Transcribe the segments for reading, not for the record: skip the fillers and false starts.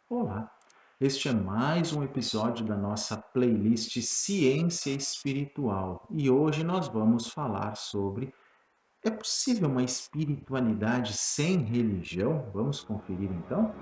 Olá, este é mais um episódio da nossa playlist Ciência Espiritual e hoje nós vamos falar sobre: é possível uma espiritualidade sem religião? Vamos conferir então?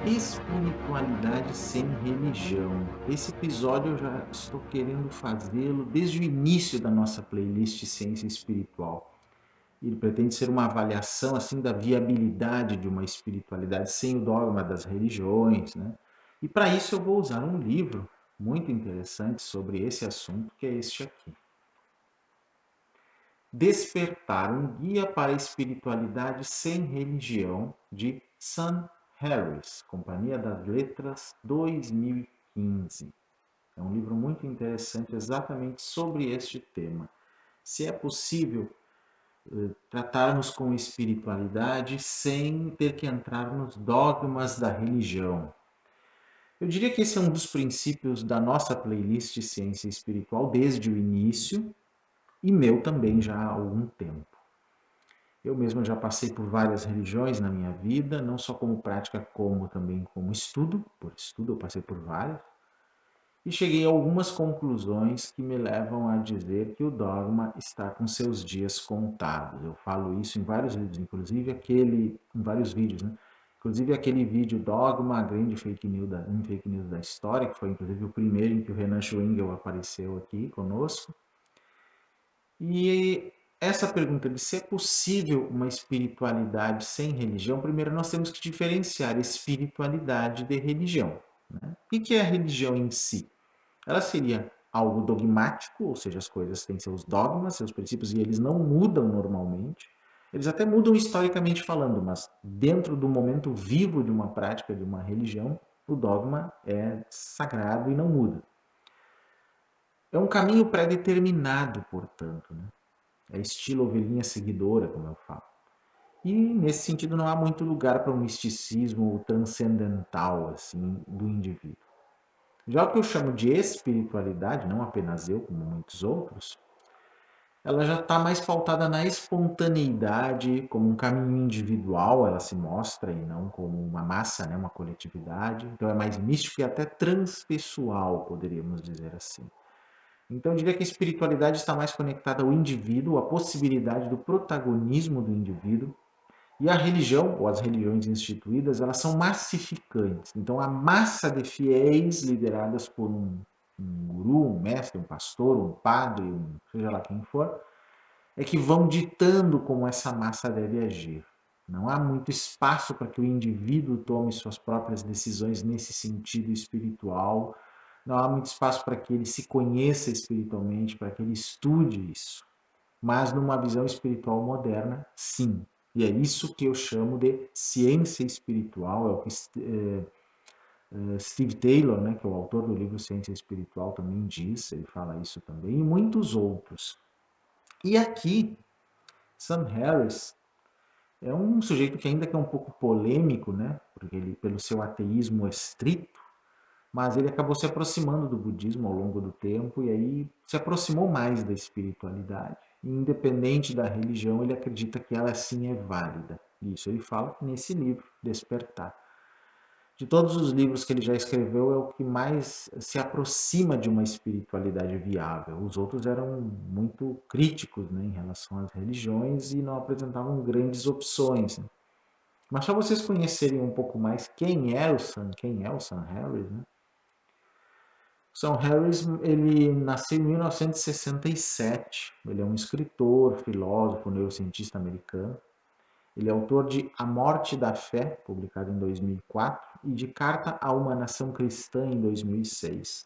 Espiritualidade sem religião. Esse episódio eu já estou querendo fazê-lo desde o início da nossa playlist Ciência Espiritual. Ele pretende ser uma avaliação assim da viabilidade de uma espiritualidade sem o dogma das religiões, né? E para isso eu vou usar um livro muito interessante sobre esse assunto, que é este aqui. Despertar, um guia para a espiritualidade sem religião, de Sam Harris, Companhia das Letras, 2015. É um livro muito interessante exatamente sobre este tema. Se é possível tratarmos com espiritualidade sem ter que entrar nos dogmas da religião. Eu diria que esse é um dos princípios da nossa playlist Ciência Espiritual desde o início e meu também já há algum tempo. Eu mesmo já passei por várias religiões na minha vida, não só como prática, como também como estudo. Por estudo eu passei por várias. E cheguei a algumas conclusões que me levam a dizer que o dogma está com seus dias contados. Eu falo isso em vários vídeos, inclusive em vários vídeos, né? Inclusive aquele vídeo Dogma, a grande fake news da história, que foi inclusive o primeiro em que o Renan Schwingel apareceu aqui conosco. E essa pergunta de se é possível uma espiritualidade sem religião, primeiro nós temos que diferenciar espiritualidade de religião, né? O que é a religião em si? Ela seria algo dogmático, ou seja, as coisas têm seus dogmas, seus princípios, e eles não mudam normalmente. Eles até mudam historicamente falando, mas dentro do momento vivo de uma prática, de uma religião, o dogma é sagrado e não muda. É um caminho pré-determinado, portanto, né? É estilo ovelhinha seguidora, como eu falo. E nesse sentido não há muito lugar para um misticismo transcendental assim do indivíduo. Já o que eu chamo de espiritualidade, não apenas eu, como muitos outros, ela já está mais pautada na espontaneidade, como um caminho individual, ela se mostra, e não como uma massa, né, uma coletividade. Então é mais místico e até transpessoal, poderíamos dizer assim. Então eu diria que a espiritualidade está mais conectada ao indivíduo, à possibilidade do protagonismo do indivíduo, e a religião, ou as religiões instituídas, elas são massificantes. Então, a massa de fiéis lideradas por um guru, um mestre, um pastor, um padre, seja lá quem for, é que vão ditando como essa massa deve agir. Não há muito espaço para que o indivíduo tome suas próprias decisões nesse sentido espiritual. Não há muito espaço para que ele se conheça espiritualmente, para que ele estude isso. Mas numa visão espiritual moderna, sim. E é isso que eu chamo de ciência espiritual, é o que Steve Taylor, né, que é o autor do livro Ciência Espiritual, também diz, ele fala isso também, e muitos outros. E aqui, Sam Harris é um sujeito que ainda que é um pouco polêmico, né, porque ele, pelo seu ateísmo estrito, mas ele acabou se aproximando do budismo ao longo do tempo e aí se aproximou mais da espiritualidade. E, independente da religião, ele acredita que ela sim é válida. Isso ele fala nesse livro, Despertar. De todos os livros que ele já escreveu, é o que mais se aproxima de uma espiritualidade viável. Os outros eram muito críticos, né, em relação às religiões e não apresentavam grandes opções, né? Mas só vocês conhecerem um pouco mais quem é o Sam Harris, né? Sam Harris, ele nasceu em 1967. Ele é um escritor, filósofo, neurocientista americano. Ele é autor de A Morte da Fé, publicado em 2004, e de Carta a uma Nação Cristã, em 2006,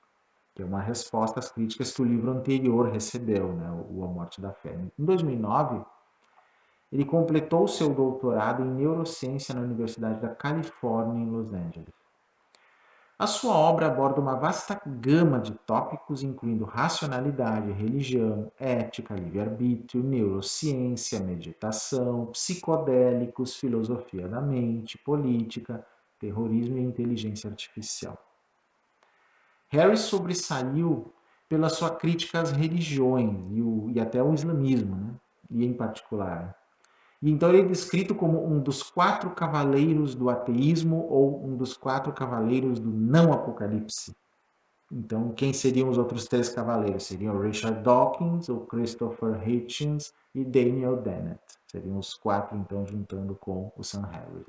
que é uma resposta às críticas que o livro anterior recebeu, né, o A Morte da Fé. Em 2009, ele completou seu doutorado em neurociência na Universidade da Califórnia, em Los Angeles. A sua obra aborda uma vasta gama de tópicos, incluindo racionalidade, religião, ética, livre-arbítrio, neurociência, meditação, psicodélicos, filosofia da mente, política, terrorismo e inteligência artificial. Harris sobressaiu pela sua crítica às religiões e até ao islamismo, né? E em particular. E então ele é descrito como um dos 4 cavaleiros do ateísmo ou um dos 4 cavaleiros do não-apocalipse. Então, quem seriam os outros 3 cavaleiros? Seriam o Richard Dawkins, o Christopher Hitchens e Daniel Dennett. Seriam os 4, então, juntando com o Sam Harris.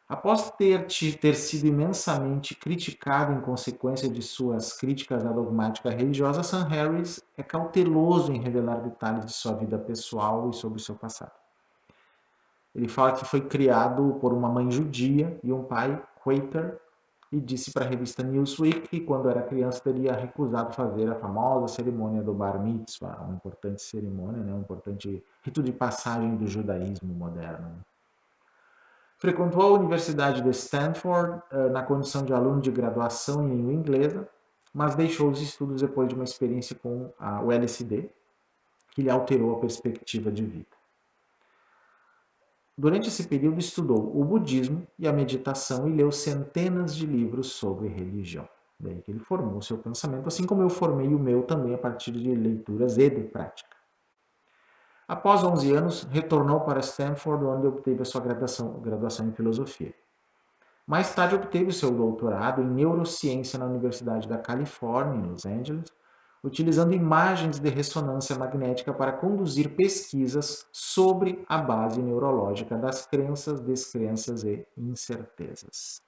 Após ter sido imensamente criticado em consequência de suas críticas à dogmática religiosa, Sam Harris é cauteloso em revelar detalhes de sua vida pessoal e sobre o seu passado. Ele fala que foi criado por uma mãe judia e um pai Quaker e disse para a revista Newsweek que quando era criança teria recusado fazer a famosa cerimônia do Bar Mitzvah, uma importante cerimônia, né, um importante rito de passagem do judaísmo moderno. Frequentou a Universidade de Stanford na condição de aluno de graduação em língua inglesa, mas deixou os estudos depois de uma experiência com o LSD, que lhe alterou a perspectiva de vida. Durante esse período estudou o budismo e a meditação e leu centenas de livros sobre religião. Daí que ele formou seu pensamento, assim como eu formei o meu também a partir de leituras e de prática. Após 11 anos, retornou para Stanford, onde obteve a sua graduação em filosofia. Mais tarde, obteve o seu doutorado em neurociência na Universidade da Califórnia, em Los Angeles, utilizando imagens de ressonância magnética para conduzir pesquisas sobre a base neurológica das crenças, descrenças e incertezas.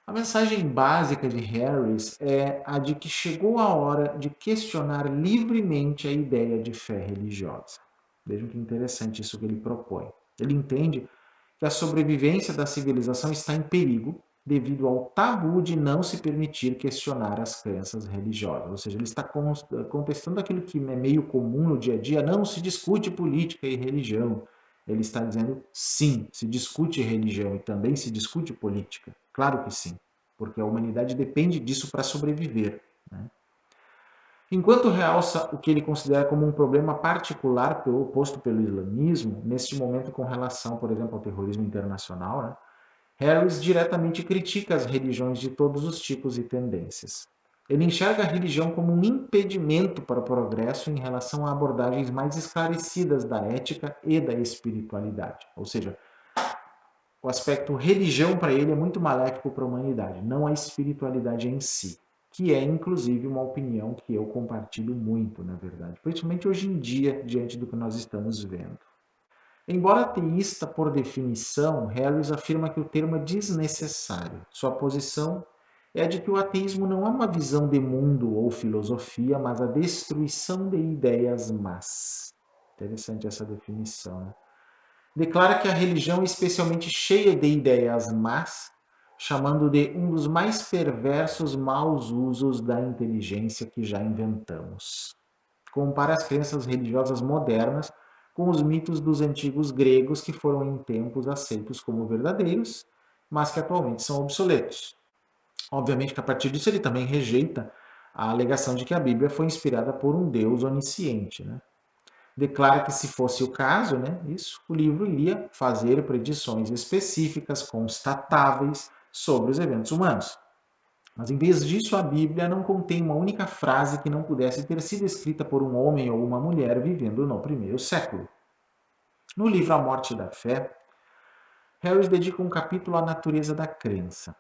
A mensagem básica de Harris é a de que chegou a hora de questionar livremente a ideia de fé religiosa. Vejam que interessante isso que ele propõe. Ele entende que a sobrevivência da civilização está em perigo devido ao tabu de não se permitir questionar as crenças religiosas. Ou seja, ele está contestando aquilo que é meio comum no dia a dia, não se discute política e religião. Ele está dizendo, sim, se discute religião e também se discute política. Claro que sim, porque a humanidade depende disso para sobreviver, né? Enquanto realça o que ele considera como um problema particular posto pelo islamismo, neste momento com relação, por exemplo, ao terrorismo internacional, né? Harris diretamente critica as religiões de todos os tipos e tendências. Ele enxerga a religião como um impedimento para o progresso em relação a abordagens mais esclarecidas da ética e da espiritualidade. Ou seja, o aspecto religião para ele é muito maléfico para a humanidade, não a espiritualidade em si, que é inclusive uma opinião que eu compartilho muito, na verdade, principalmente hoje em dia, diante do que nós estamos vendo. Embora ateísta por definição, Harris afirma que o termo é desnecessário. Sua posição é a de que o ateísmo não é uma visão de mundo ou filosofia, mas a destruição de ideias más. Interessante essa definição, né? Declara que a religião é especialmente cheia de ideias más, chamando de um dos mais perversos maus usos da inteligência que já inventamos. Compara as crenças religiosas modernas com os mitos dos antigos gregos que foram em tempos aceitos como verdadeiros, mas que atualmente são obsoletos. Obviamente que a partir disso ele também rejeita a alegação de que a Bíblia foi inspirada por um Deus onisciente, né? Declara que se fosse o caso, né, o livro iria fazer predições específicas, constatáveis sobre os eventos humanos. Mas em vez disso, a Bíblia não contém uma única frase que não pudesse ter sido escrita por um homem ou uma mulher vivendo no primeiro século. No livro A Morte da Fé, Harris dedica um capítulo à natureza da crença.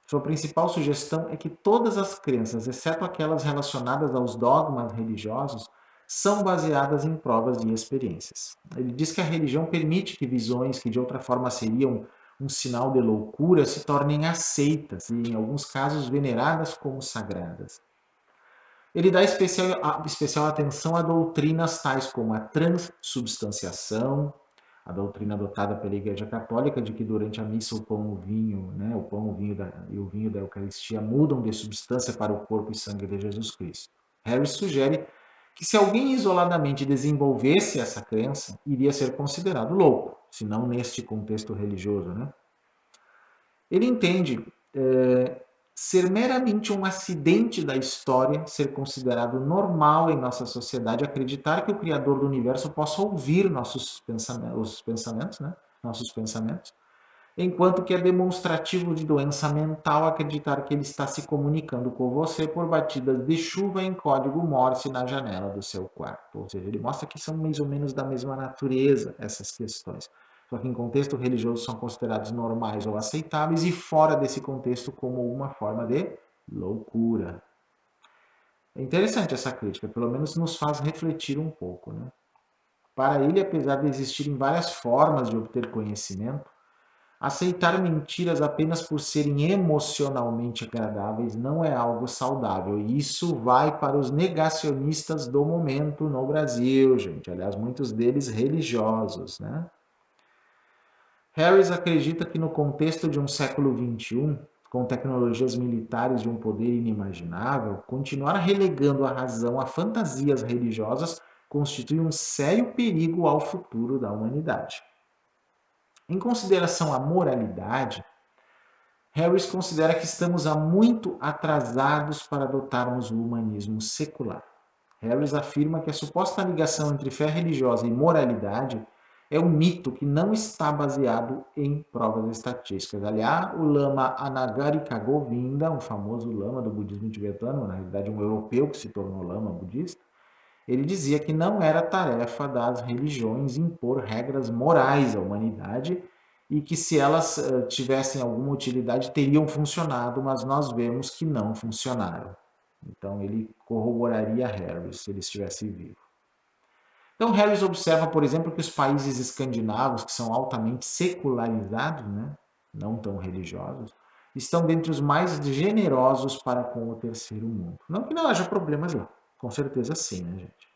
Sua principal sugestão é que todas as crenças, exceto aquelas relacionadas aos dogmas religiosos, são baseadas em provas e experiências. Ele diz que a religião permite que visões que de outra forma seriam um sinal de loucura se tornem aceitas e, em alguns casos, veneradas como sagradas. Ele dá especial atenção a doutrinas tais como a transubstanciação, a doutrina adotada pela Igreja Católica de que durante a missa o pão e o vinho, né, o pão e o vinho da Eucaristia mudam de substância para o corpo e sangue de Jesus Cristo. Harris sugere que se alguém isoladamente desenvolvesse essa crença, iria ser considerado louco, se não neste contexto religioso, né? Ele entende ser meramente um acidente da história, ser considerado normal em nossa sociedade, acreditar que o Criador do Universo possa ouvir nossos pensamentos, enquanto que é demonstrativo de doença mental acreditar que ele está se comunicando com você por batidas de chuva em código Morse na janela do seu quarto. Ou seja, ele mostra que são mais ou menos da mesma natureza essas questões. Só que em contexto religioso são considerados normais ou aceitáveis e fora desse contexto como uma forma de loucura. É interessante essa crítica, pelo menos nos faz refletir um pouco, né? Para ele, apesar de existirem várias formas de obter conhecimento, aceitar mentiras apenas por serem emocionalmente agradáveis não é algo saudável. E isso vai para os negacionistas do momento no Brasil, gente. Aliás, muitos deles religiosos, né? Harris acredita que no contexto de um século XXI, com tecnologias militares de um poder inimaginável, continuar relegando a razão a fantasias religiosas constitui um sério perigo ao futuro da humanidade. Em consideração à moralidade, Harris considera que estamos há muito atrasados para adotarmos o humanismo secular. Harris afirma que a suposta ligação entre fé religiosa e moralidade é um mito que não está baseado em provas estatísticas. Aliás, o lama Anagarika Govinda, um famoso lama do budismo tibetano, na realidade um europeu que se tornou lama budista, ele dizia que não era tarefa das religiões impor regras morais à humanidade e que se elas tivessem alguma utilidade teriam funcionado, mas nós vemos que não funcionaram. Então ele corroboraria Harris se ele estivesse vivo. Então Harris observa, por exemplo, que os países escandinavos, que são altamente secularizados, né, não tão religiosos, estão dentre os mais generosos para com o terceiro mundo. Não que não haja problemas lá, com certeza sim, né, gente?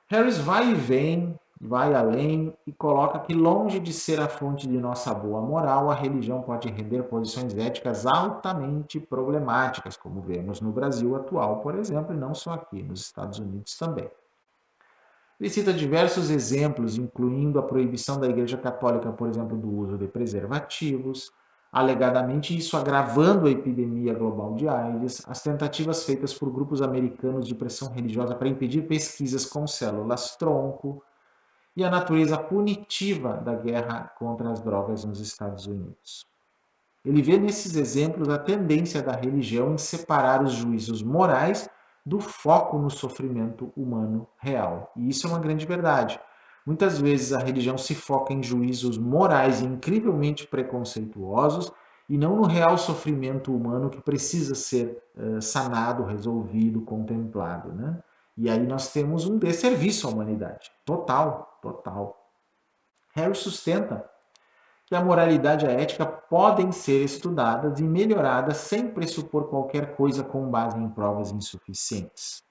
Harris vai e vem, vai além e coloca que longe de ser a fonte de nossa boa moral, a religião pode render posições éticas altamente problemáticas, como vemos no Brasil atual, por exemplo, e não só aqui, nos Estados Unidos também. Ele cita diversos exemplos, incluindo a proibição da Igreja Católica, por exemplo, do uso de preservativos, alegadamente isso agravando a epidemia global de AIDS, as tentativas feitas por grupos americanos de pressão religiosa para impedir pesquisas com células-tronco e a natureza punitiva da guerra contra as drogas nos Estados Unidos. Ele vê nesses exemplos a tendência da religião em separar os juízos morais do foco no sofrimento humano real. E isso é uma grande verdade. Muitas vezes a religião se foca em juízos morais incrivelmente preconceituosos e não no real sofrimento humano que precisa ser sanado, resolvido, contemplado, né? E aí nós temos um desserviço à humanidade. Total, total. Harry sustenta que a moralidade e a ética podem ser estudadas e melhoradas sem pressupor qualquer coisa com base em provas insuficientes.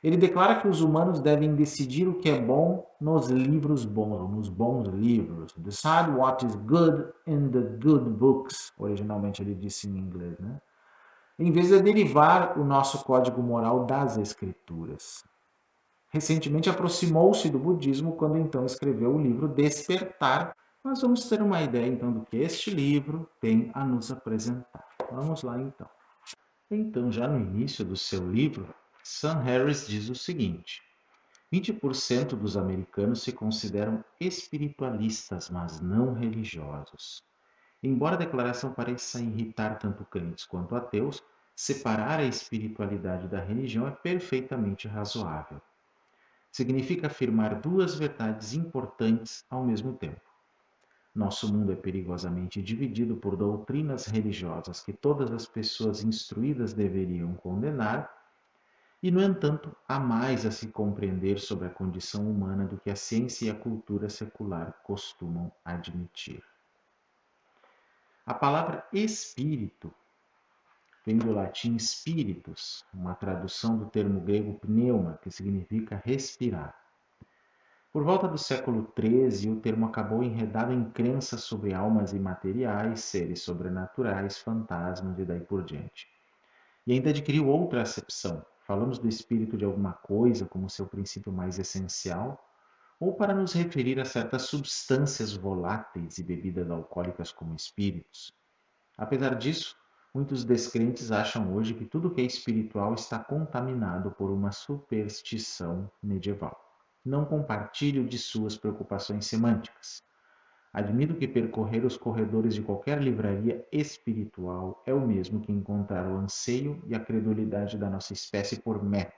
Ele declara que os humanos devem decidir o que é bom nos livros bons, nos bons livros. Decide what is good in the good books, originalmente ele disse em inglês, né? Em vez de derivar o nosso código moral das escrituras. Recentemente aproximou-se do budismo quando então escreveu o livro Despertar. Nós vamos ter uma ideia então do que este livro tem a nos apresentar. Vamos lá então. Então, já no início do seu livro, Sam Harris diz o seguinte: 20% dos americanos se consideram espiritualistas, mas não religiosos. Embora a declaração pareça irritar tanto crentes quanto ateus, separar a espiritualidade da religião é perfeitamente razoável. Significa afirmar duas verdades importantes ao mesmo tempo. Nosso mundo é perigosamente dividido por doutrinas religiosas que todas as pessoas instruídas deveriam condenar, e, no entanto, há mais a se compreender sobre a condição humana do que a ciência e a cultura secular costumam admitir. A palavra espírito vem do latim spiritus, uma tradução do termo grego pneuma, que significa respirar. Por volta do século XIII, o termo acabou enredado em crenças sobre almas imateriais, seres sobrenaturais, fantasmas e daí por diante. E ainda adquiriu outra acepção. Falamos do espírito de alguma coisa como seu princípio mais essencial, ou para nos referir a certas substâncias voláteis e bebidas alcoólicas como espíritos. Apesar disso, muitos descrentes acham hoje que tudo que é espiritual está contaminado por uma superstição medieval. Não compartilho de suas preocupações semânticas. Admito que percorrer os corredores de qualquer livraria espiritual é o mesmo que encontrar o anseio e a credulidade da nossa espécie por método.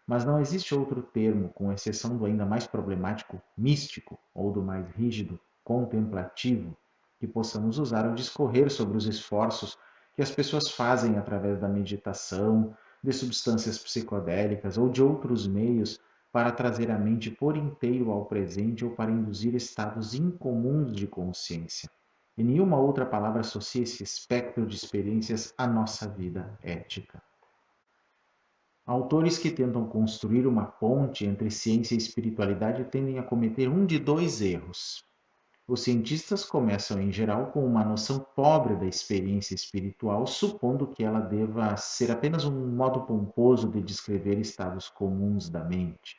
Mas não existe outro termo, com exceção do ainda mais problemático místico ou do mais rígido contemplativo, que possamos usar ao discorrer sobre os esforços que as pessoas fazem através da meditação, de substâncias psicodélicas ou de outros meios para trazer a mente por inteiro ao presente ou para induzir estados incomuns de consciência. E nenhuma outra palavra associa esse espectro de experiências à nossa vida ética. Autores que tentam construir uma ponte entre ciência e espiritualidade tendem a cometer um de dois erros. Os cientistas começam, em geral, com uma noção pobre da experiência espiritual, supondo que ela deva ser apenas um modo pomposo de descrever estados comuns da mente.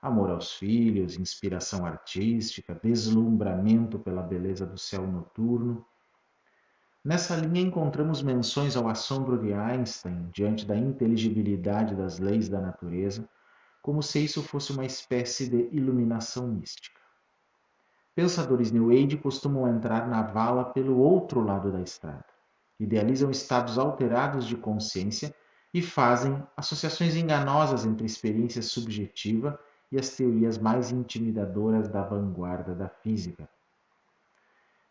Amor aos filhos, inspiração artística, deslumbramento pela beleza do céu noturno. Nessa linha encontramos menções ao assombro de Einstein diante da inteligibilidade das leis da natureza, como se isso fosse uma espécie de iluminação mística. Pensadores New Age costumam entrar na vala pelo outro lado da estrada. Idealizam estados alterados de consciência e fazem associações enganosas entre experiência subjetiva e as teorias mais intimidadoras da vanguarda da física.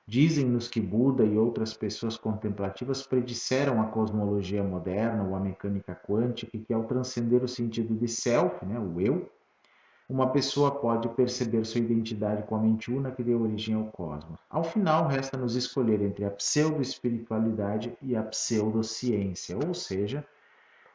Dizem-nos que Buda e outras pessoas contemplativas predisseram a cosmologia moderna ou a mecânica quântica e que ao transcender o sentido de self, o eu, uma pessoa pode perceber sua identidade com a mente una que deu origem ao cosmos. Ao final, resta-nos escolher entre a pseudo-espiritualidade e a pseudociência, ou seja,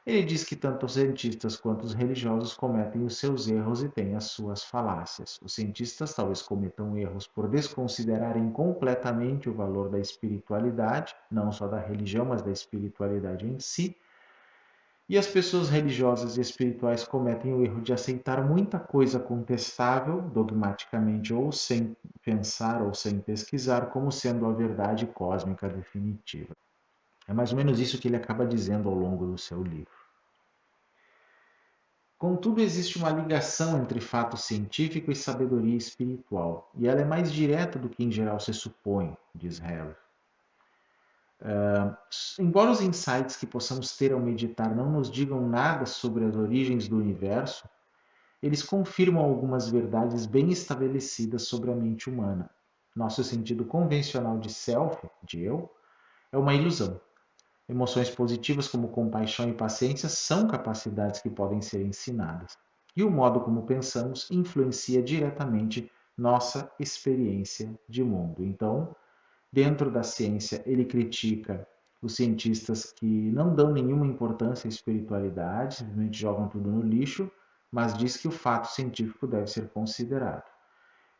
ele diz que tanto os cientistas quanto os religiosos cometem os seus erros e têm as suas falácias. Os cientistas talvez cometam erros por desconsiderarem completamente o valor da espiritualidade, não só da religião, mas da espiritualidade em si. E as pessoas religiosas e espirituais cometem o erro de aceitar muita coisa contestável, dogmaticamente ou sem pensar ou sem pesquisar, como sendo a verdade cósmica definitiva. É mais ou menos isso que ele acaba dizendo ao longo do seu livro. Contudo, existe uma ligação entre fato científico e sabedoria espiritual, e ela é mais direta do que em geral se supõe, diz Heller. Embora os insights que possamos ter ao meditar não nos digam nada sobre as origens do universo, eles confirmam algumas verdades bem estabelecidas sobre a mente humana. Nosso sentido convencional de self, de eu, é uma ilusão. Emoções positivas como compaixão e paciência são capacidades que podem ser ensinadas. E o modo como pensamos influencia diretamente nossa experiência de mundo. Então, dentro da ciência, ele critica os cientistas que não dão nenhuma importância à espiritualidade, simplesmente jogam tudo no lixo, mas diz que o fato científico deve ser considerado.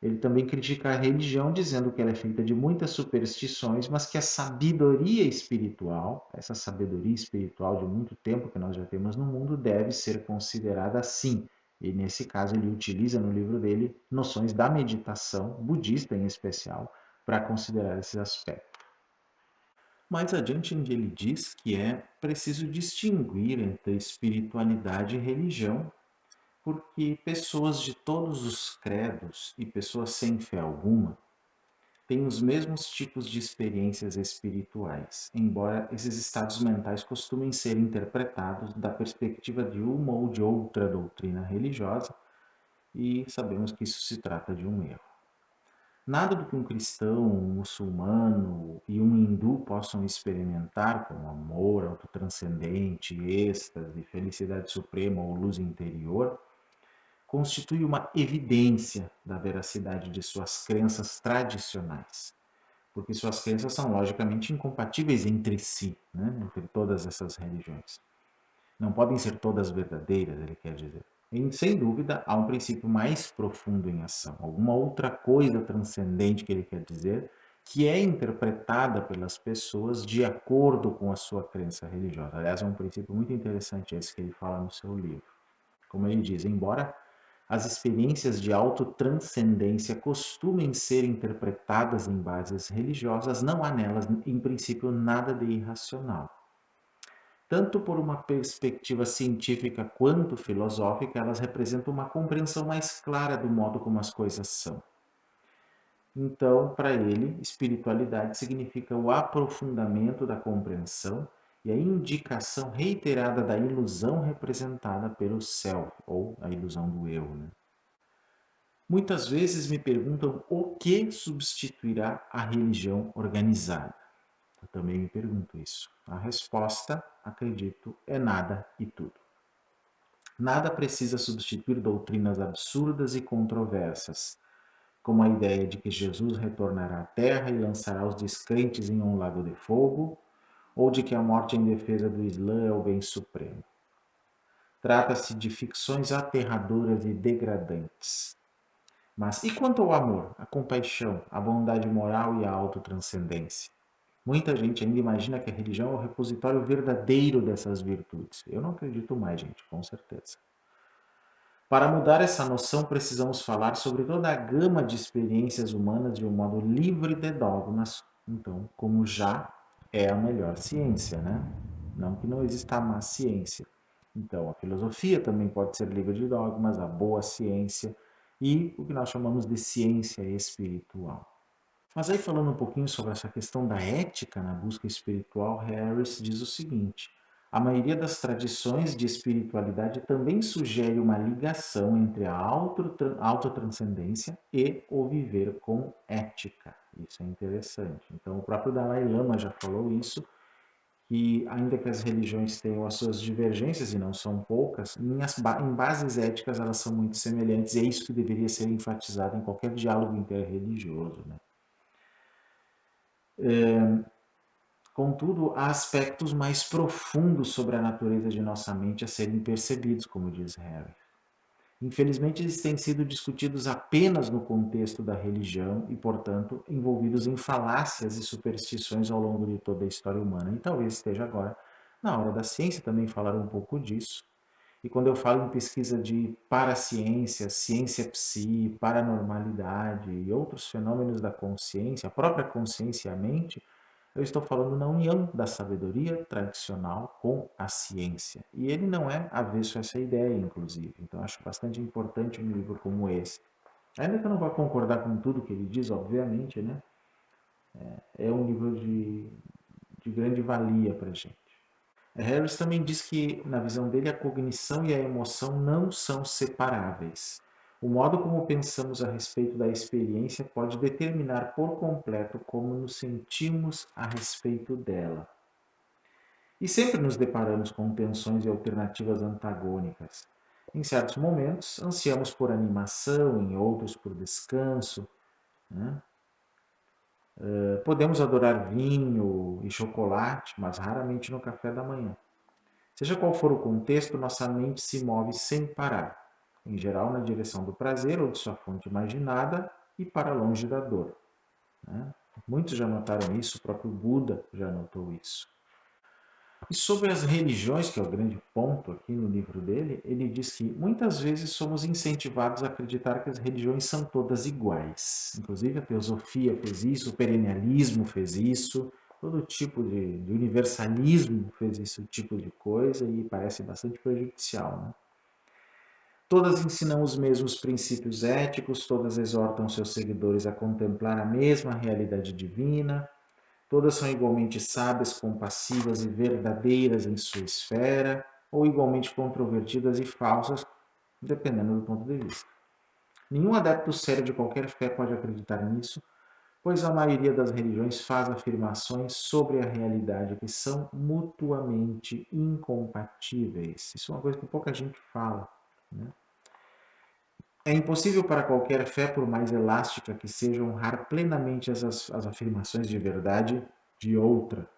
Ele também critica a religião, dizendo que ela é feita de muitas superstições, mas que a sabedoria espiritual, essa sabedoria espiritual de muito tempo que nós já temos no mundo, deve ser considerada assim. E nesse caso ele utiliza no livro dele noções da meditação, budista em especial, para considerar esses aspectos. Mais adiante ele diz que é preciso distinguir entre espiritualidade e religião, porque pessoas de todos os credos e pessoas sem fé alguma têm os mesmos tipos de experiências espirituais, embora esses estados mentais costumem ser interpretados da perspectiva de uma ou de outra doutrina religiosa, e sabemos que isso se trata de um erro. Nada do que um cristão, um muçulmano e um hindu possam experimentar, como amor autotranscendente, êxtase, felicidade suprema ou luz interior, constitui uma evidência da veracidade de suas crenças tradicionais, porque suas crenças são logicamente incompatíveis entre si, entre todas essas religiões. Não podem ser todas verdadeiras, ele quer dizer. Sem dúvida, há um princípio mais profundo em ação, alguma outra coisa transcendente que ele quer dizer, que é interpretada pelas pessoas de acordo com a sua crença religiosa. Aliás, é um princípio muito interessante esse que ele fala no seu livro. Como ele diz, embora as experiências de autotranscendência costumem ser interpretadas em bases religiosas, não há nelas, em princípio, nada de irracional. Tanto por uma perspectiva científica quanto filosófica, elas representam uma compreensão mais clara do modo como as coisas são. Então, para ele, espiritualidade significa o aprofundamento da compreensão e a indicação reiterada da ilusão representada pelo self, ou a ilusão do eu. Né? Muitas vezes me perguntam o que substituirá a religião organizada. Eu também me pergunto isso. A resposta, acredito, é nada e tudo. Nada precisa substituir doutrinas absurdas e controversas, como a ideia de que Jesus retornará à Terra e lançará os descrentes em um lago de fogo, ou de que a morte em defesa do Islã é o bem supremo. Trata-se de ficções aterradoras e degradantes. Mas e quanto ao amor, a compaixão, a bondade moral e a autotranscendência? Muita gente ainda imagina que a religião é o repositório verdadeiro dessas virtudes. Eu não acredito mais, gente, com certeza. Para mudar essa noção, precisamos falar sobre toda a gama de experiências humanas de um modo livre de dogmas, então, como já é a melhor ciência, né? Não que não exista a má ciência. Então, a filosofia também pode ser livre de dogmas, a boa ciência e o que nós chamamos de ciência espiritual. Mas aí falando um pouquinho sobre essa questão da ética na busca espiritual, Harris diz o seguinte: a maioria das tradições de espiritualidade também sugere uma ligação entre a autotranscendência e o viver com ética. Isso é interessante. Então, o próprio Dalai Lama já falou isso, que ainda que as religiões tenham as suas divergências, e não são poucas, em bases éticas elas são muito semelhantes, e é isso que deveria ser enfatizado em qualquer diálogo interreligioso, né? Contudo, há aspectos mais profundos sobre a natureza de nossa mente a serem percebidos, como diz Harry. Infelizmente, eles têm sido discutidos apenas no contexto da religião e, portanto, envolvidos em falácias e superstições ao longo de toda a história humana. E talvez esteja agora na hora da ciência também falar um pouco disso. E quando eu falo em pesquisa de paraciência, ciência psi, paranormalidade e outros fenômenos da consciência, a própria consciência e a mente, eu estou falando na união da sabedoria tradicional com a ciência. E ele não é avesso a essa ideia, inclusive. Então, acho bastante importante um livro como esse. Ainda que eu não vá concordar com tudo que ele diz, obviamente, né? É um livro de grande valia para a gente. Harris também diz que, na visão dele, a cognição e a emoção não são separáveis. O modo como pensamos a respeito da experiência pode determinar por completo como nos sentimos a respeito dela. E sempre nos deparamos com tensões e alternativas antagônicas. Em certos momentos, ansiamos por animação, em outros por descanso. Né? Podemos adorar vinho e chocolate, mas raramente no café da manhã. Seja qual for o contexto, nossa mente se move sem parar, em geral na direção do prazer ou de sua fonte imaginada e para longe da dor. Né? Muitos já notaram isso, o próprio Buda já notou isso. E sobre as religiões, que é o grande ponto aqui no livro dele, ele diz que muitas vezes somos incentivados a acreditar que as religiões são todas iguais. Inclusive a teosofia fez isso, o perennialismo fez isso, todo tipo de universalismo fez esse tipo de coisa e parece bastante prejudicial. Né? Todas ensinam os mesmos princípios éticos, todas exortam seus seguidores a contemplar a mesma realidade divina, todas são igualmente sábias, compassivas e verdadeiras em sua esfera, ou igualmente controvertidas e falsas, dependendo do ponto de vista. Nenhum adepto sério de qualquer fé pode acreditar nisso, pois a maioria das religiões faz afirmações sobre a realidade que são mutuamente incompatíveis. Isso é uma coisa que pouca gente fala. Né? É impossível para qualquer fé, por mais elástica que seja, honrar plenamente as afirmações de verdade de outra.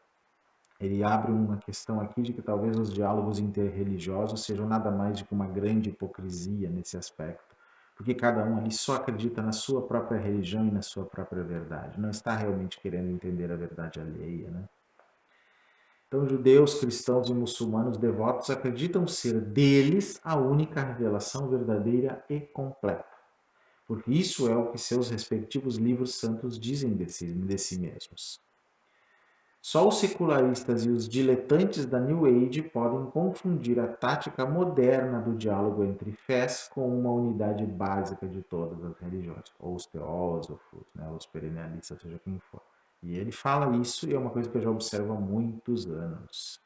Ele abre uma questão aqui de que talvez os diálogos interreligiosos sejam nada mais do que uma grande hipocrisia nesse aspecto, porque cada um ali só acredita na sua própria religião e na sua própria verdade, não está realmente querendo entender a verdade alheia, né? Então, judeus, cristãos e muçulmanos devotos acreditam ser deles a única revelação verdadeira e completa, porque isso é o que seus respectivos livros santos dizem de si mesmos. Só os secularistas e os diletantes da New Age podem confundir a tática moderna do diálogo entre fés com uma unidade básica de todas as religiões, ou os teósofos, né, os perennialistas, seja quem for. E ele fala isso e é uma coisa que eu já observo há muitos anos.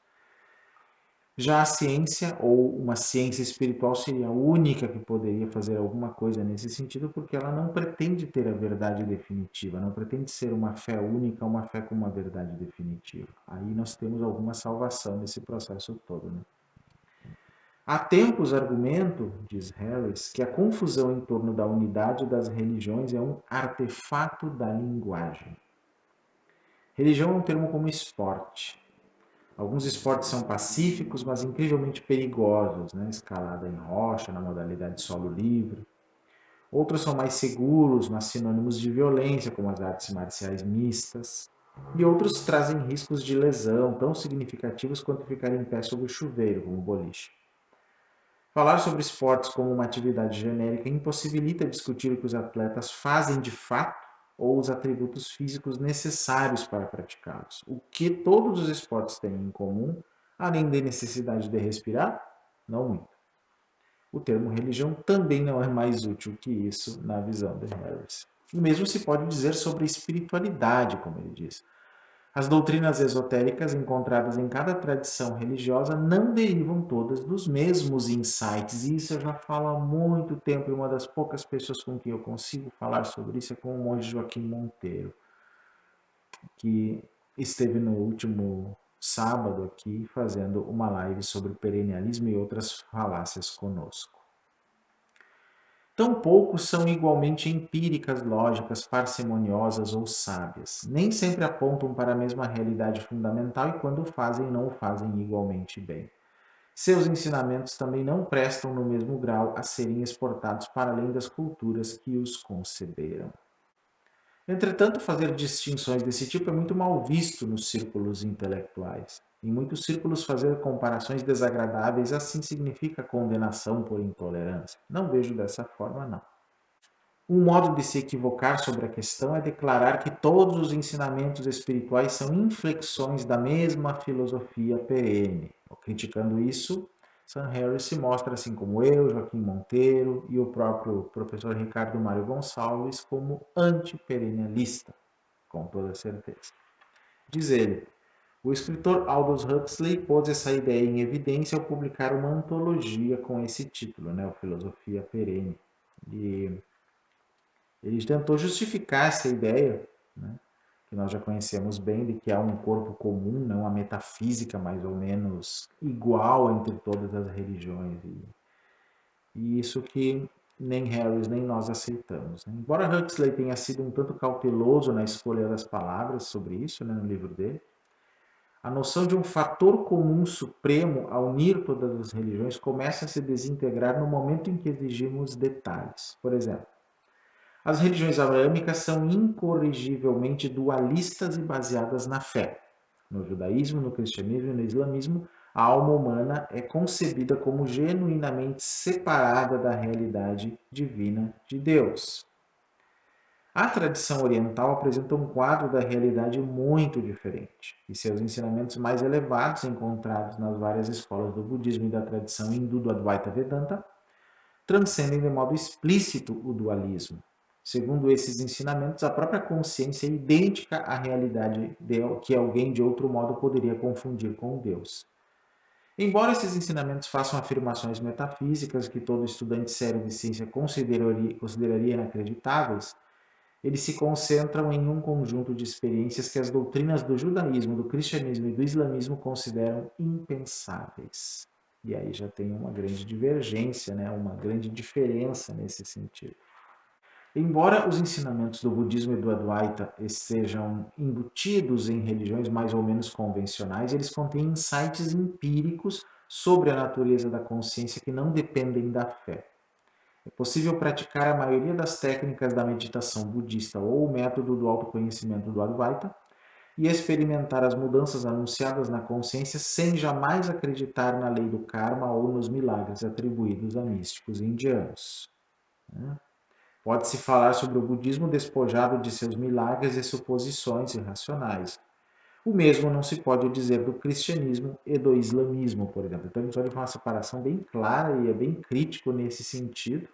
Já a ciência, ou uma ciência espiritual, seria a única que poderia fazer alguma coisa nesse sentido, porque ela não pretende ter a verdade definitiva, não pretende ser uma fé única, uma fé com uma verdade definitiva. Aí nós temos alguma salvação nesse processo todo, né? Há tempos argumento, diz Harris, que a confusão em torno da unidade das religiões é um artefato da linguagem. Religião é um termo como esporte. Alguns esportes são pacíficos, mas incrivelmente perigosos, né? Escalada em rocha, na modalidade solo livre. Outros são mais seguros, mas sinônimos de violência, como as artes marciais mistas. E outros trazem riscos de lesão tão significativos quanto ficar em pé sob o chuveiro, como o boliche. Falar sobre esportes como uma atividade genérica impossibilita discutir o que os atletas fazem de fato ou os atributos físicos necessários para praticá-los. O que todos os esportes têm em comum, além da necessidade de respirar? Não muito. O termo religião também não é mais útil que isso na visão de Harris. O mesmo se pode dizer sobre espiritualidade, como ele diz. As doutrinas esotéricas encontradas em cada tradição religiosa não derivam todas dos mesmos insights. E isso eu já falo há muito tempo, e uma das poucas pessoas com quem eu consigo falar sobre isso é com o monge Joaquim Monteiro, que esteve no último sábado aqui fazendo uma live sobre perennialismo e outras falácias conosco. Tampouco são igualmente empíricas, lógicas, parcimoniosas ou sábias. Nem sempre apontam para a mesma realidade fundamental e, quando fazem, não o fazem igualmente bem. Seus ensinamentos também não prestam no mesmo grau a serem exportados para além das culturas que os conceberam. Entretanto, fazer distinções desse tipo é muito mal visto nos círculos intelectuais. Em muitos círculos, fazer comparações desagradáveis assim significa condenação por intolerância. Não vejo dessa forma, não. Um modo de se equivocar sobre a questão é declarar que todos os ensinamentos espirituais são inflexões da mesma filosofia perene. Criticando isso, Sam Harris se mostra, assim como eu, Joaquim Monteiro e o próprio professor Ricardo Mário Gonçalves, como antiperennialista, com toda certeza. Diz ele, o escritor Aldous Huxley pôs essa ideia em evidência ao publicar uma antologia com esse título, né, o Filosofia Perene. E ele tentou justificar essa ideia, né, que nós já conhecemos bem, de que há um corpo comum, né, uma metafísica mais ou menos igual entre todas as religiões. E isso que nem Harris nem nós aceitamos, né? Embora Huxley tenha sido um tanto cauteloso na escolha das palavras sobre isso, né, no livro dele, a noção de um fator comum supremo a unir todas as religiões começa a se desintegrar no momento em que exigimos detalhes. Por exemplo, as religiões abraâmicas são incorrigivelmente dualistas e baseadas na fé. No judaísmo, no cristianismo e no islamismo, a alma humana é concebida como genuinamente separada da realidade divina de Deus. A tradição oriental apresenta um quadro da realidade muito diferente, e seus ensinamentos mais elevados, encontrados nas várias escolas do budismo e da tradição hindu do Advaita Vedanta, transcendem de modo explícito o dualismo. Segundo esses ensinamentos, a própria consciência é idêntica à realidade que alguém de outro modo poderia confundir com Deus. Embora esses ensinamentos façam afirmações metafísicas que todo estudante sério de ciência consideraria inacreditáveis, eles se concentram em um conjunto de experiências que as doutrinas do judaísmo, do cristianismo e do islamismo consideram impensáveis. E aí já tem uma grande divergência, né? Uma grande diferença nesse sentido. Embora os ensinamentos do budismo e do Advaita estejam embutidos em religiões mais ou menos convencionais, eles contêm insights empíricos sobre a natureza da consciência que não dependem da fé. É possível praticar a maioria das técnicas da meditação budista ou o método do autoconhecimento do Advaita e experimentar as mudanças anunciadas na consciência sem jamais acreditar na lei do karma ou nos milagres atribuídos a místicos indianos. Pode-se falar sobre o budismo despojado de seus milagres e suposições irracionais. O mesmo não se pode dizer do cristianismo e do islamismo, por exemplo. Então, a gente faz uma separação bem clara e é bem crítico nesse sentido,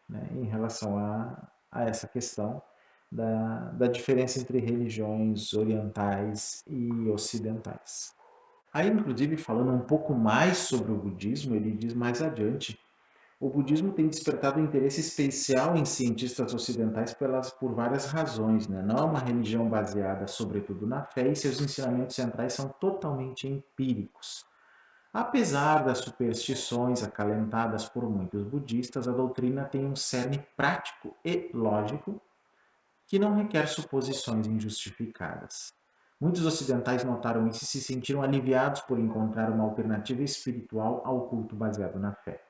né, em relação a essa questão da diferença entre religiões orientais e ocidentais. Aí, inclusive, falando um pouco mais sobre o budismo, ele diz mais adiante: o budismo tem despertado um interesse especial em cientistas ocidentais por várias razões, né? Não é uma religião baseada, sobretudo, na fé e seus ensinamentos centrais são totalmente empíricos. Apesar das superstições acalentadas por muitos budistas, a doutrina tem um cerne prático e lógico que não requer suposições injustificadas. Muitos ocidentais notaram isso e se sentiram aliviados por encontrar uma alternativa espiritual ao culto baseado na fé.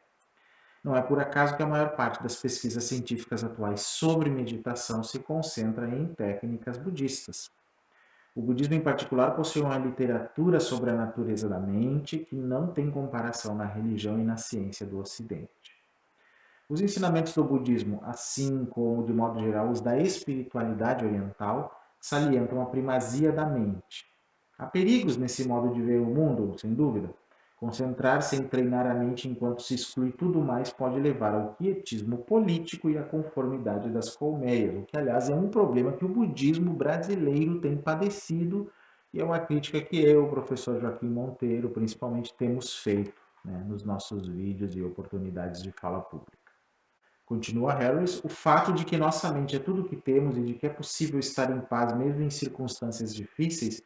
Não é por acaso que a maior parte das pesquisas científicas atuais sobre meditação se concentra em técnicas budistas. O budismo, em particular, possui uma literatura sobre a natureza da mente que não tem comparação na religião e na ciência do Ocidente. Os ensinamentos do budismo, assim como, de modo geral, os da espiritualidade oriental, salientam a primazia da mente. Há perigos nesse modo de ver o mundo, sem dúvida. Concentrar-se em treinar a mente enquanto se exclui tudo mais pode levar ao quietismo político e à conformidade das colmeias, o que, aliás, é um problema que o budismo brasileiro tem padecido e é uma crítica que eu, o professor Joaquim Monteiro, principalmente, temos feito, né, nos nossos vídeos e oportunidades de fala pública. Continua Harris, o fato de que nossa mente é tudo o que temos e de que é possível estar em paz mesmo em circunstâncias difíceis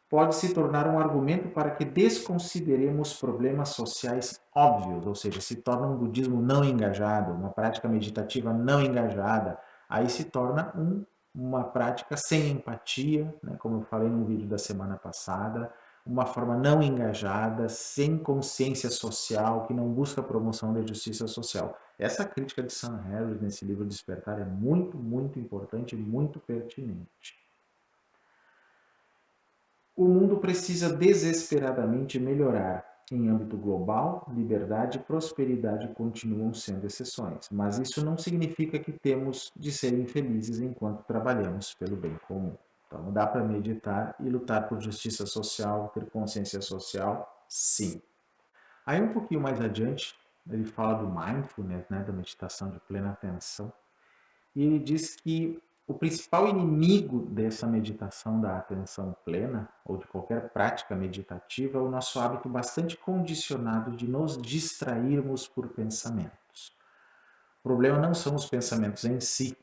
pode se tornar um argumento para que desconsideremos problemas sociais óbvios, ou seja, se torna um budismo não engajado, uma prática meditativa não engajada, aí se torna uma prática sem empatia, né, como eu falei no vídeo da semana passada, uma forma não engajada, sem consciência social, que não busca a promoção da justiça social. Essa crítica de Sam Harris nesse livro Despertar é muito, muito importante e muito pertinente. O mundo precisa desesperadamente melhorar. Em âmbito global, liberdade e prosperidade continuam sendo exceções, mas isso não significa que temos de ser infelizes enquanto trabalhamos pelo bem comum. Então, dá para meditar e lutar por justiça social, ter consciência social? Sim. Aí, um pouquinho mais adiante, ele fala do mindfulness, né, da meditação de plena atenção, e ele diz que o principal inimigo dessa meditação da atenção plena, ou de qualquer prática meditativa, é o nosso hábito bastante condicionado de nos distrairmos por pensamentos. O problema não são os pensamentos em si,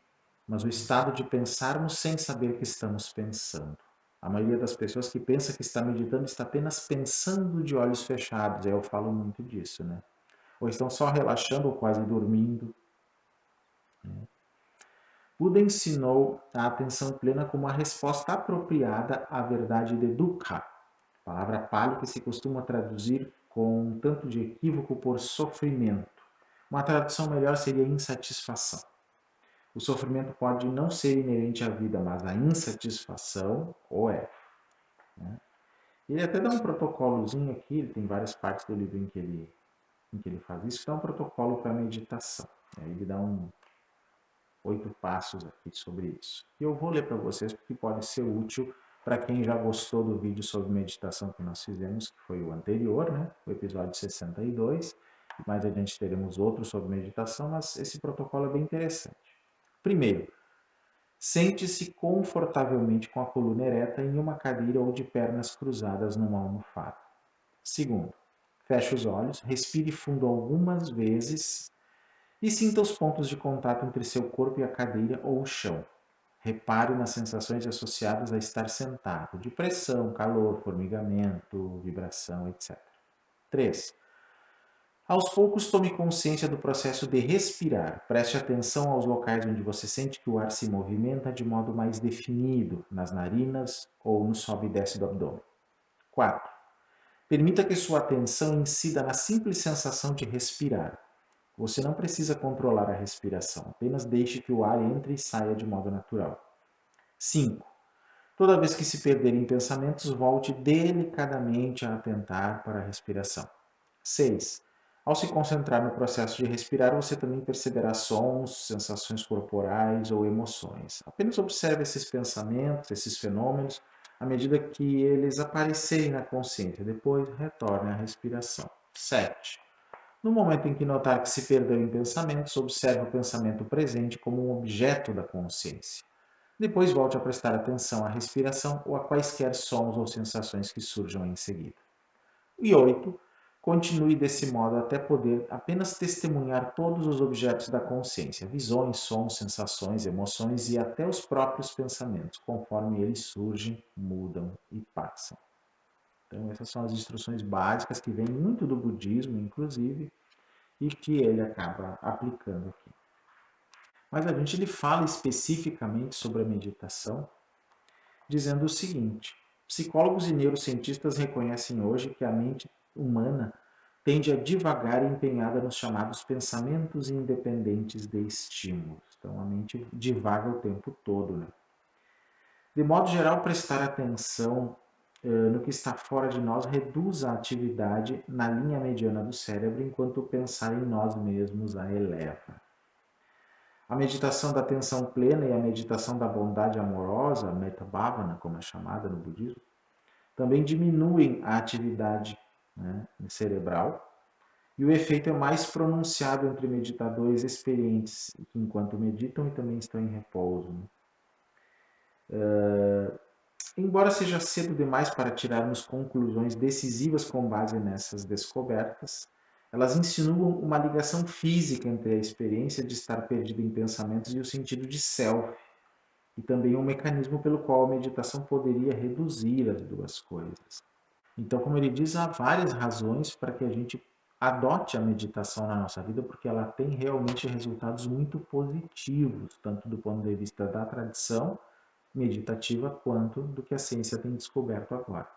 mas o estado de pensarmos sem saber que estamos pensando. A maioria das pessoas que pensa que está meditando está apenas pensando de olhos fechados, eu falo muito disso, né? Ou estão só relaxando ou quase dormindo. Buda ensinou a atenção plena como a resposta apropriada à verdade de dukkha, palavra pali que se costuma traduzir com um tanto de equívoco por sofrimento. Uma tradução melhor seria insatisfação. O sofrimento pode não ser inerente à vida, mas a insatisfação o é. Né? Ele até dá um protocolozinho aqui, ele tem várias partes do livro em que ele faz isso, que é um protocolo para meditação. Ele dá 8 passos aqui sobre isso. E eu vou ler para vocês porque pode ser útil para quem já gostou do vídeo sobre meditação que nós fizemos, que foi o anterior, né? O episódio 62. Mais adiante teremos outro sobre meditação, mas esse protocolo é bem interessante. Primeiro, sente-se confortavelmente com a coluna ereta em uma cadeira ou de pernas cruzadas numa almofada. Segundo, feche os olhos, respire fundo algumas vezes e sinta os pontos de contato entre seu corpo e a cadeira ou o chão. Repare nas sensações associadas a estar sentado, de pressão, calor, formigamento, vibração, etc. 3. Aos poucos, tome consciência do processo de respirar. Preste atenção aos locais onde você sente que o ar se movimenta de modo mais definido, nas narinas ou no sobe e desce do abdômen. 4. Permita que sua atenção incida na simples sensação de respirar. Você não precisa controlar a respiração, apenas deixe que o ar entre e saia de modo natural. 5. Toda vez que se perder em pensamentos, volte delicadamente a atentar para a respiração. 6. Ao se concentrar no processo de respirar, você também perceberá sons, sensações corporais ou emoções. Apenas observe esses pensamentos, esses fenômenos, à medida que eles aparecerem na consciência. Depois, retorne à respiração. 7. No momento em que notar que se perdeu em pensamentos, observe o pensamento presente como um objeto da consciência. Depois volte a prestar atenção à respiração ou a quaisquer sons ou sensações que surjam em seguida. E 8. Continue desse modo até poder apenas testemunhar todos os objetos da consciência, visões, sons, sensações, emoções e até os próprios pensamentos, conforme eles surgem, mudam e passam. Então, essas são as instruções básicas que vêm muito do budismo, inclusive, e que ele acaba aplicando aqui. Mas a gente ele fala especificamente sobre a meditação, dizendo o seguinte: psicólogos e neurocientistas reconhecem hoje que a mente humana tende a divagar empenhada nos chamados pensamentos independentes de estímulos. Então a mente divaga o tempo todo, né? De modo geral, prestar atenção no que está fora de nós reduz a atividade na linha mediana do cérebro, enquanto pensar em nós mesmos a eleva. A meditação da atenção plena e a meditação da bondade amorosa, Metta Bhavana, como é chamada no budismo, também diminuem a atividade, né, cerebral, e o efeito é mais pronunciado entre meditadores experientes, que enquanto meditam e também estão em repouso. Né? Embora seja cedo demais para tirarmos conclusões decisivas com base nessas descobertas, elas insinuam uma ligação física entre a experiência de estar perdido em pensamentos e o sentido de self, e também um mecanismo pelo qual a meditação poderia reduzir as duas coisas. Então, como ele diz, há várias razões para que a gente adote a meditação na nossa vida, porque ela tem realmente resultados muito positivos, tanto do ponto de vista da tradição meditativa quanto do que a ciência tem descoberto agora.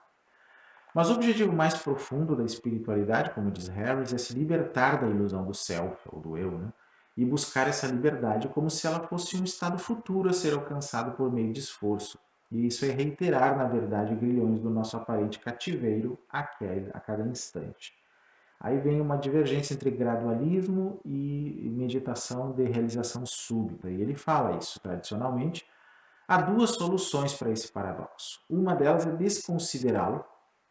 Mas o objetivo mais profundo da espiritualidade, como diz Harris, é se libertar da ilusão do self, ou do eu, né? E buscar essa liberdade como se ela fosse um estado futuro a ser alcançado por meio de esforço. E isso é reiterar, na verdade, grilhões do nosso aparente cativeiro a cada instante. Aí vem uma divergência entre gradualismo e meditação de realização súbita. E ele fala isso tradicionalmente. Há duas soluções para esse paradoxo. Uma delas é desconsiderá-lo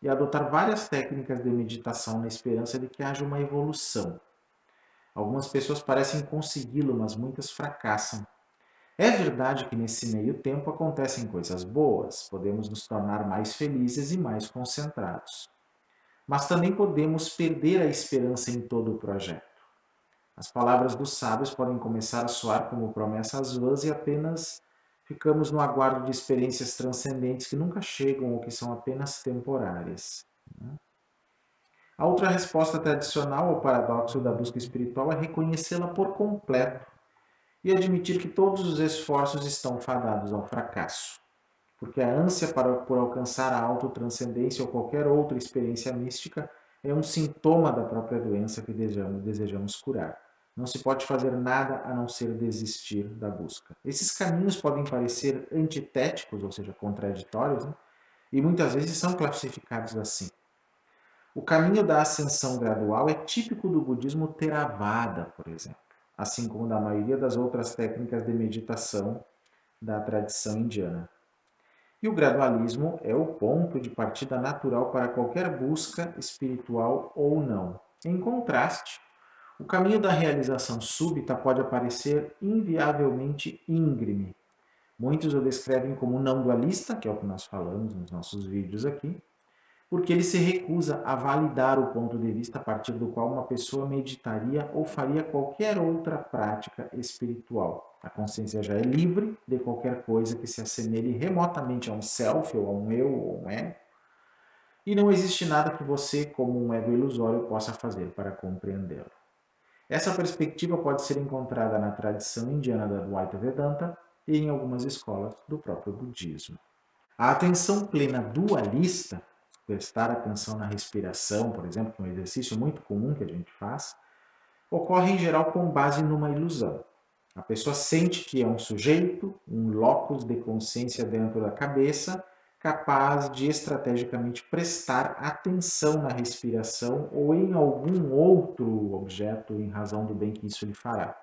e adotar várias técnicas de meditação na esperança de que haja uma evolução. Algumas pessoas parecem consegui-lo, mas muitas fracassam. É verdade que nesse meio tempo acontecem coisas boas, podemos nos tornar mais felizes e mais concentrados. Mas também podemos perder a esperança em todo o projeto. As palavras dos sábios podem começar a soar como promessas vãs e apenas ficamos no aguardo de experiências transcendentes que nunca chegam ou que são apenas temporárias. A outra resposta tradicional ao paradoxo da busca espiritual é reconhecê-la por completo e admitir que todos os esforços estão fadados ao fracasso, porque a ânsia por alcançar a autotranscendência ou qualquer outra experiência mística é um sintoma da própria doença que desejamos curar. Não se pode fazer nada a não ser desistir da busca. Esses caminhos podem parecer antitéticos, ou seja, contraditórios, né? E muitas vezes são classificados assim. O caminho da ascensão gradual é típico do budismo Theravada, por exemplo, assim como da maioria das outras técnicas de meditação da tradição indiana. E o gradualismo é o ponto de partida natural para qualquer busca espiritual ou não. Em contraste, o caminho da realização súbita pode aparecer inviavelmente íngreme. Muitos o descrevem como não dualista, que é o que nós falamos nos nossos vídeos aqui, porque ele se recusa a validar o ponto de vista a partir do qual uma pessoa meditaria ou faria qualquer outra prática espiritual. A consciência já é livre de qualquer coisa que se assemelhe remotamente a um self, ou a um eu, ou um ego, e não existe nada que você, como um ego ilusório, possa fazer para compreendê-lo. Essa perspectiva pode ser encontrada na tradição indiana da Advaita Vedanta e em algumas escolas do próprio budismo. A atenção plena dualista, prestar atenção na respiração, por exemplo, que é um exercício muito comum que a gente faz, ocorre em geral com base numa ilusão. A pessoa sente que é um sujeito, um locus de consciência dentro da cabeça, capaz de estrategicamente prestar atenção na respiração ou em algum outro objeto em razão do bem que isso lhe fará.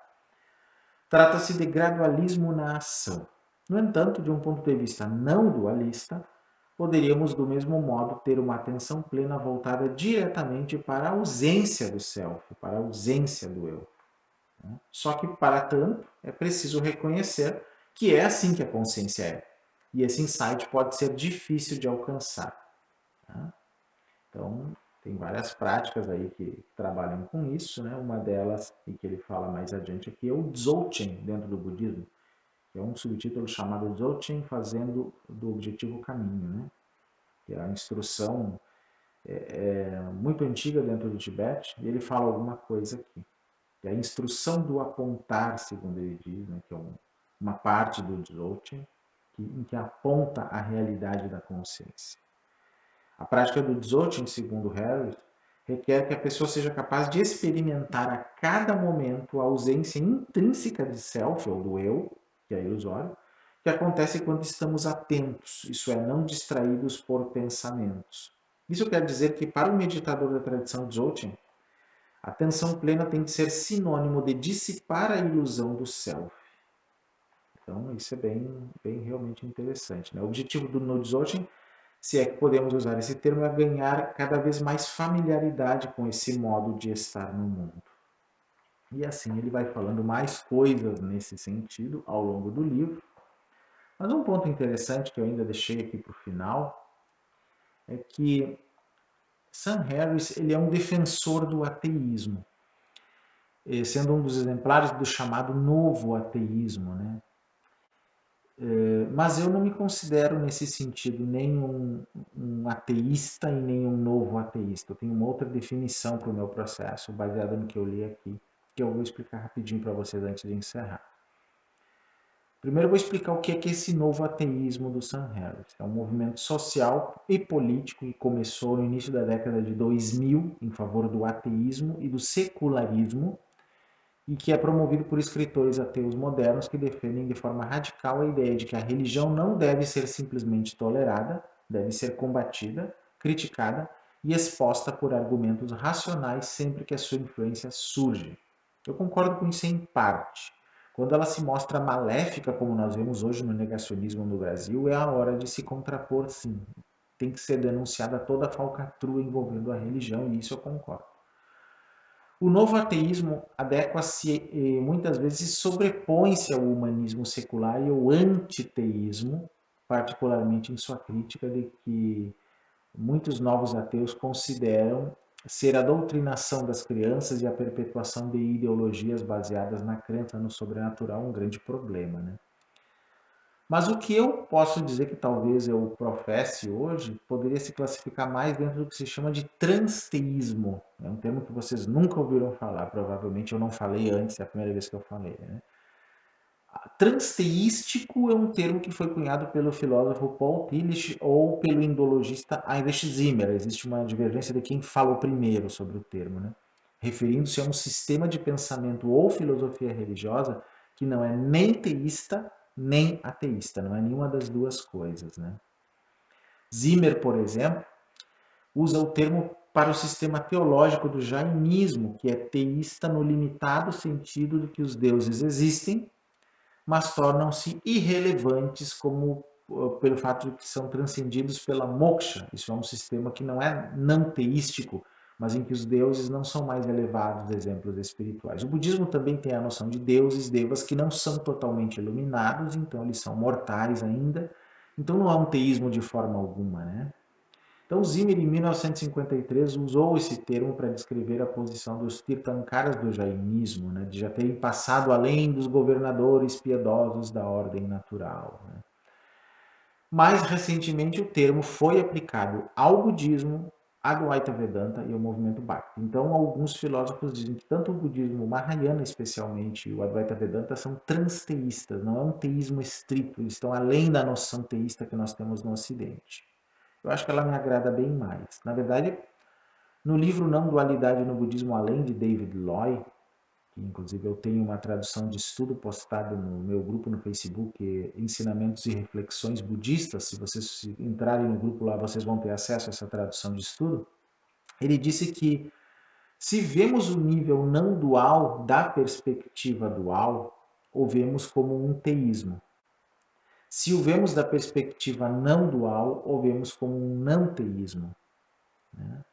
Trata-se de gradualismo na ação. No entanto, de um ponto de vista não dualista, poderíamos do mesmo modo ter uma atenção plena voltada diretamente para a ausência do self, para a ausência do eu. Só que, para tanto, é preciso reconhecer que é assim que a consciência é. E esse insight pode ser difícil de alcançar. Então, tem várias práticas aí que trabalham com isso, né? Uma delas, e que ele fala mais adiante aqui, é o Dzogchen dentro do budismo, que é um subtítulo chamado Dzogchen fazendo do objetivo caminho, né? Que é a instrução muito antiga dentro do Tibete, e ele fala alguma coisa aqui. Que é a instrução do apontar, segundo ele diz, né? Que é uma parte do Dzogchen, em que aponta a realidade da consciência. A prática do Dzogchen, segundo Harris, requer que a pessoa seja capaz de experimentar a cada momento a ausência intrínseca de self, ou do eu, que é ilusório, que acontece quando estamos atentos, isso é, não distraídos por pensamentos. Isso quer dizer que, para o meditador da tradição Dzogchen, a atenção plena tem que ser sinônimo de dissipar a ilusão do self. Então, isso é bem realmente interessante, né? O objetivo do no Dzogchen, se é que podemos usar esse termo, é ganhar cada vez mais familiaridade com esse modo de estar no mundo. E assim ele vai falando mais coisas nesse sentido ao longo do livro. Mas um ponto interessante que eu ainda deixei aqui para o final é que Sam Harris ele é um defensor do ateísmo, sendo um dos exemplares do chamado novo ateísmo, né? Mas eu não me considero nesse sentido nem um ateísta e nem um novo ateísta. Eu tenho uma outra definição para o meu processo, baseada no que eu li aqui, que eu vou explicar rapidinho para vocês antes de encerrar. Primeiro eu vou explicar o que é esse novo ateísmo do Sam Harris. É um movimento social e político que começou no início da década de 2000 em favor do ateísmo e do secularismo, e que é promovido por escritores ateus modernos que defendem de forma radical a ideia de que a religião não deve ser simplesmente tolerada, deve ser combatida, criticada e exposta por argumentos racionais sempre que a sua influência surge. Eu concordo com isso em parte. Quando ela se mostra maléfica, como nós vemos hoje no negacionismo no Brasil, é a hora de se contrapor, sim. Tem que ser denunciada toda a falcatrua envolvendo a religião, e isso eu concordo. O novo ateísmo adequa-se muitas vezes sobrepõe-se ao humanismo secular e ao antiteísmo, particularmente em sua crítica de que muitos novos ateus consideram ser a doutrinação das crianças e a perpetuação de ideologias baseadas na crença no sobrenatural um grande problema, né? Mas o que eu posso dizer que talvez eu professe hoje poderia se classificar mais dentro do que se chama de transteísmo. É um termo que vocês nunca ouviram falar, provavelmente eu não falei antes, é a primeira vez que eu falei, né? Transteístico é um termo que foi cunhado pelo filósofo Paul Tillich ou pelo indologista Heinrich Zimmer. Existe uma divergência de quem falou primeiro sobre o termo, né? Referindo-se a um sistema de pensamento ou filosofia religiosa que não é nem teísta nem ateísta, não é nenhuma das duas coisas, né? Zimmer, por exemplo, usa o termo para o sistema teológico do jainismo, que é teísta no limitado sentido de que os deuses existem, mas tornam-se irrelevantes como pelo fato de que são transcendidos pela moksha. Isso é um sistema que não é não teístico, mas em que os deuses não são mais elevados exemplos espirituais. O budismo também tem a noção de deuses, devas, que não são totalmente iluminados, então eles são mortais ainda. Então não há um teísmo de forma alguma, né? Então Zimmer, em 1953, usou esse termo para descrever a posição dos Tirthankaras do jainismo, né, de já terem passado além dos governadores piedosos da ordem natural, né? Mais recentemente, o termo foi aplicado ao budismo, a Advaita Vedanta e ao movimento Bhakti. Então, alguns filósofos dizem que tanto o budismo, o Mahayana especialmente, e o Advaita Vedanta são transteístas, não é um teísmo estrito, eles estão além da noção teísta que nós temos no Ocidente. Eu acho que ela me agrada bem mais. Na verdade, no livro Não Dualidade no Budismo, além de David Loy, que inclusive eu tenho uma tradução de estudo postada no meu grupo no Facebook, Ensinamentos e Reflexões Budistas, se vocês entrarem no grupo lá, vocês vão ter acesso a essa tradução de estudo. Ele disse que se vemos o nível não dual da perspectiva dual, o vemos como um teísmo. Se o vemos da perspectiva não dual, o vemos como um não teísmo. Né?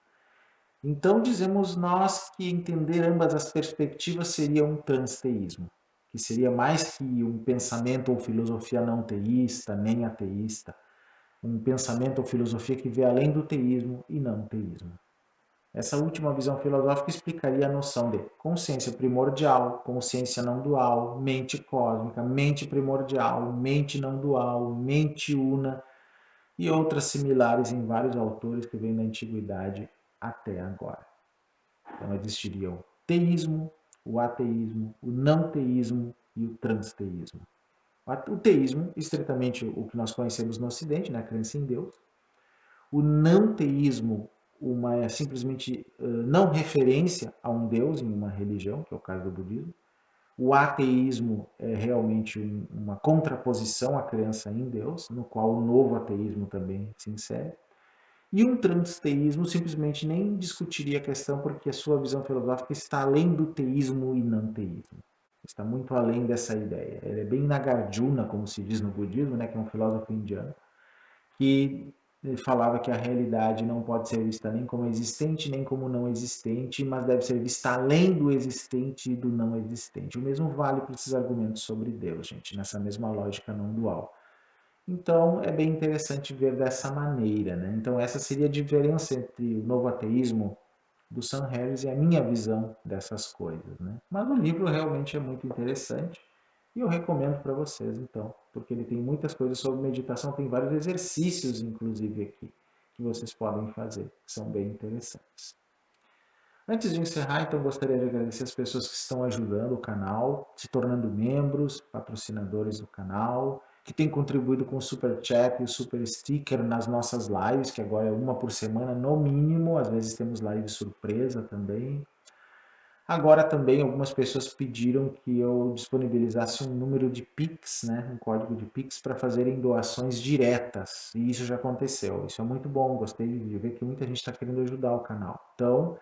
Então, dizemos nós que entender ambas as perspectivas seria um transteísmo, que seria mais que um pensamento ou filosofia não teísta, nem ateísta, um pensamento ou filosofia que vê além do teísmo e não teísmo. Essa última visão filosófica explicaria a noção de consciência primordial, consciência não dual, mente cósmica, mente primordial, mente não dual, mente una e outras similares em vários autores que vêm da antiguidade até agora. Então existiria o teísmo, o ateísmo, o não teísmo e o transteísmo. O teísmo, estritamente o que nós conhecemos no Ocidente, né, a crença em Deus. O não teísmo, uma simplesmente não referência a um Deus em uma religião, que é o caso do budismo. O ateísmo é realmente uma contraposição à crença em Deus, no qual o novo ateísmo também se insere. E um transteísmo simplesmente nem discutiria a questão porque a sua visão filosófica está além do teísmo e não teísmo. Está muito além dessa ideia. Ele é bem Nagarjuna, como se diz no budismo, né, que é um filósofo indiano, que falava que a realidade não pode ser vista nem como existente, nem como não existente, mas deve ser vista além do existente e do não existente. O mesmo vale para esses argumentos sobre Deus, gente, nessa mesma lógica não dual. Então, é bem interessante ver dessa maneira, né? Então, essa seria a diferença entre o novo ateísmo do Sam Harris e a minha visão dessas coisas, né? Mas o livro realmente é muito interessante e eu recomendo para vocês, então, porque ele tem muitas coisas sobre meditação, tem vários exercícios, inclusive, aqui, que vocês podem fazer, que são bem interessantes. Antes de encerrar, então, gostaria de agradecer as pessoas que estão ajudando o canal, se tornando membros, patrocinadores do canal, que têm contribuído com o Super Chat e o Super Sticker nas nossas lives, que agora é uma por semana no mínimo, às vezes temos live surpresa também. Agora também algumas pessoas pediram que eu disponibilizasse um número de Pix, né, um código de Pix para fazerem doações diretas, e isso já aconteceu. Isso é muito bom, gostei de ver que muita gente está querendo ajudar o canal. Então,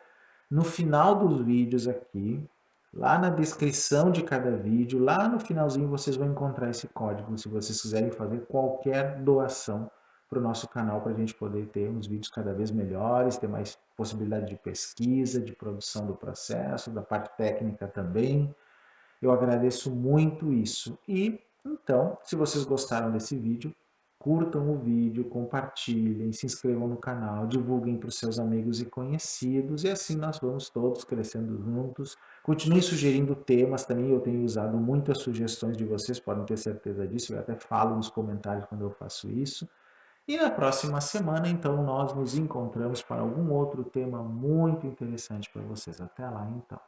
no final dos vídeos aqui, lá na descrição de cada vídeo, lá no finalzinho vocês vão encontrar esse código se vocês quiserem fazer qualquer doação para o nosso canal, para a gente poder ter uns vídeos cada vez melhores, ter mais possibilidade de pesquisa, de produção do processo, da parte técnica também. Eu agradeço muito isso. E então, se vocês gostaram desse vídeo, curtam o vídeo, compartilhem, se inscrevam no canal, divulguem para os seus amigos e conhecidos, e assim nós vamos todos crescendo juntos. Continuem sugerindo temas também, eu tenho usado muitas sugestões de vocês, podem ter certeza disso, eu até falo nos comentários quando eu faço isso. E na próxima semana, então, nós nos encontramos para algum outro tema muito interessante para vocês. Até lá, então.